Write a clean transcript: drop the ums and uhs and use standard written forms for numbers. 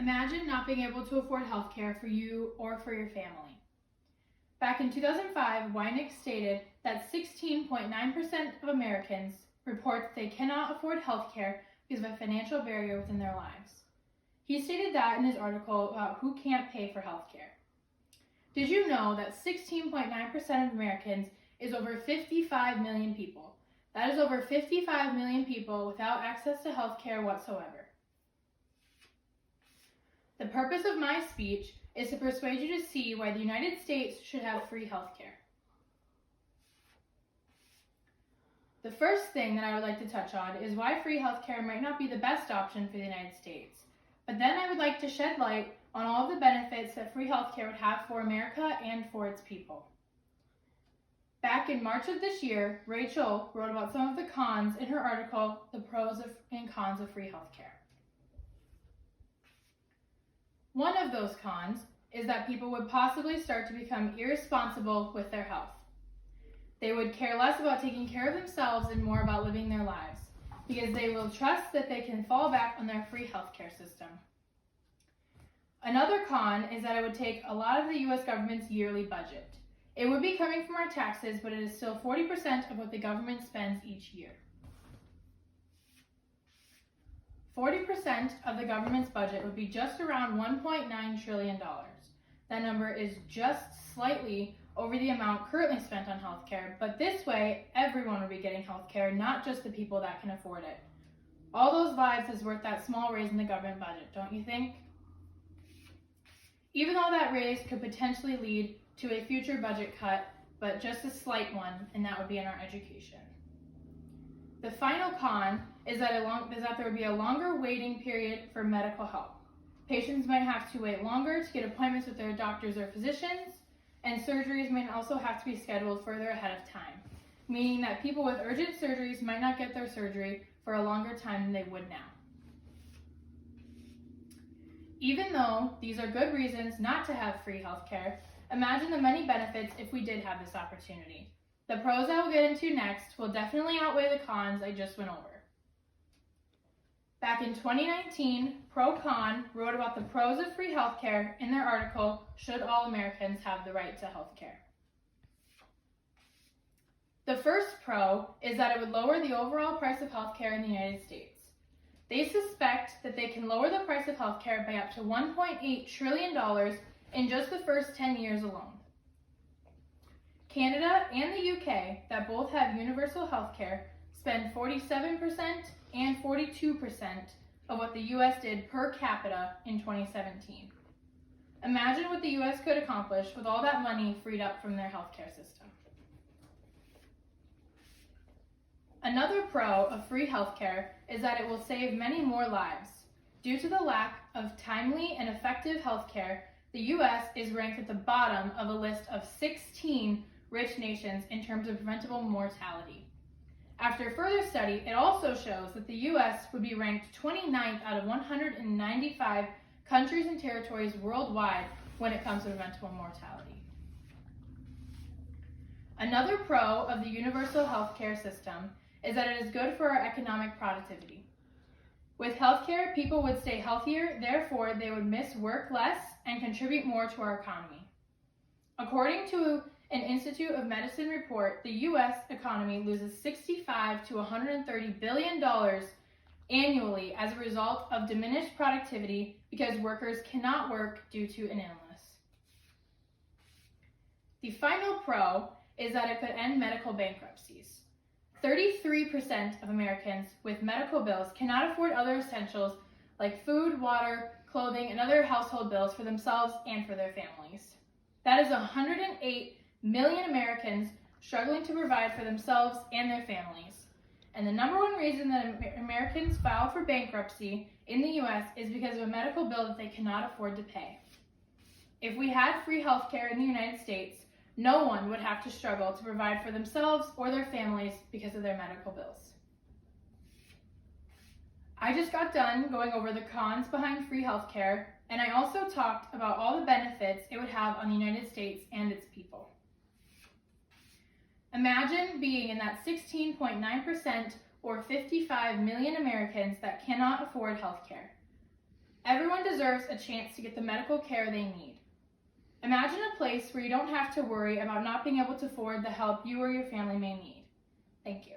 Imagine not being able to afford health care for you or for your family. Back in 2005, Wynick stated that 16.9% of Americans report that they cannot afford health care because of a financial barrier within their lives. He stated that in his article about who can't pay for health care. Did you know that 16.9% of Americans is over 55 million people? That is over 55 million people without access to health care whatsoever. The purpose of my speech is to persuade you to see why the United States should have free health care. The first thing that I would like to touch on is why free health care might not be the best option for the United States. But then I would like to shed light on all of the benefits that free health care would have for America and for its people. Back in March of this year, Rachel wrote about some of the cons in her article, The Pros and Cons of Free Health Care. One of those cons is that people would possibly start to become irresponsible with their health. They would care less about taking care of themselves and more about living their lives, because they will trust that they can fall back on their free healthcare system. Another con is that it would take a lot of the U.S. government's yearly budget. It would be coming from our taxes, but it is still 40% of what the government spends each year. 40% of the government's budget would be just around $1.9 trillion. That number is just slightly over the amount currently spent on healthcare, but this way, everyone would be getting healthcare, not just the people that can afford it. All those lives is worth that small raise in the government budget, don't you think? Even though that raise could potentially lead to a future budget cut, but just a slight one, and that would be in our education. The final con is that there would be a longer waiting period for medical help. Patients might have to wait longer to get appointments with their doctors or physicians, and surgeries might also have to be scheduled further ahead of time, meaning that people with urgent surgeries might not get their surgery for a longer time than they would now. Even though these are good reasons not to have free healthcare, imagine the many benefits if we did have this opportunity. The pros I will get into next will definitely outweigh the cons I just went over. Back in 2019, Pro-Con wrote about the pros of free healthcare in their article, Should All Americans Have the Right to Healthcare? The first pro is that it would lower the overall price of healthcare in the United States. They suspect that they can lower the price of healthcare by up to $1.8 trillion in just the first 10 years alone. Canada and the UK, that both have universal healthcare, spend 47% and 42% of what the US did per capita in 2017. Imagine what the US could accomplish with all that money freed up from their healthcare system. Another pro of free healthcare is that it will save many more lives. Due to the lack of timely and effective healthcare, the US is ranked at the bottom of a list of 16 rich nations in terms of preventable mortality. After further study, it also shows that the US would be ranked 29th out of 195 countries and territories worldwide when it comes to preventable mortality. Another pro of the universal healthcare system is that it is good for our economic productivity. With healthcare, people would stay healthier, therefore they would miss work less and contribute more to our economy. According to an Institute of Medicine report, the U.S. economy loses $65 to $130 billion annually as a result of diminished productivity because workers cannot work due to an illness. The final pro is that it could end medical bankruptcies. 33% of Americans with medical bills cannot afford other essentials like food, water, clothing, and other household bills for themselves and for their families. That is 108 million Americans struggling to provide for themselves and their families. And the number one reason that Americans file for bankruptcy in the U.S. is because of a medical bill that they cannot afford to pay. If we had free health care in the United States, no one would have to struggle to provide for themselves or their families because of their medical bills. I just got done going over the cons behind free healthcare, and I also talked about all the benefits it would have on the United States and its people. Imagine being in that 16.9% or 55 million Americans that cannot afford healthcare. Everyone deserves a chance to get the medical care they need. Imagine a place where you don't have to worry about not being able to afford the help you or your family may need. Thank you.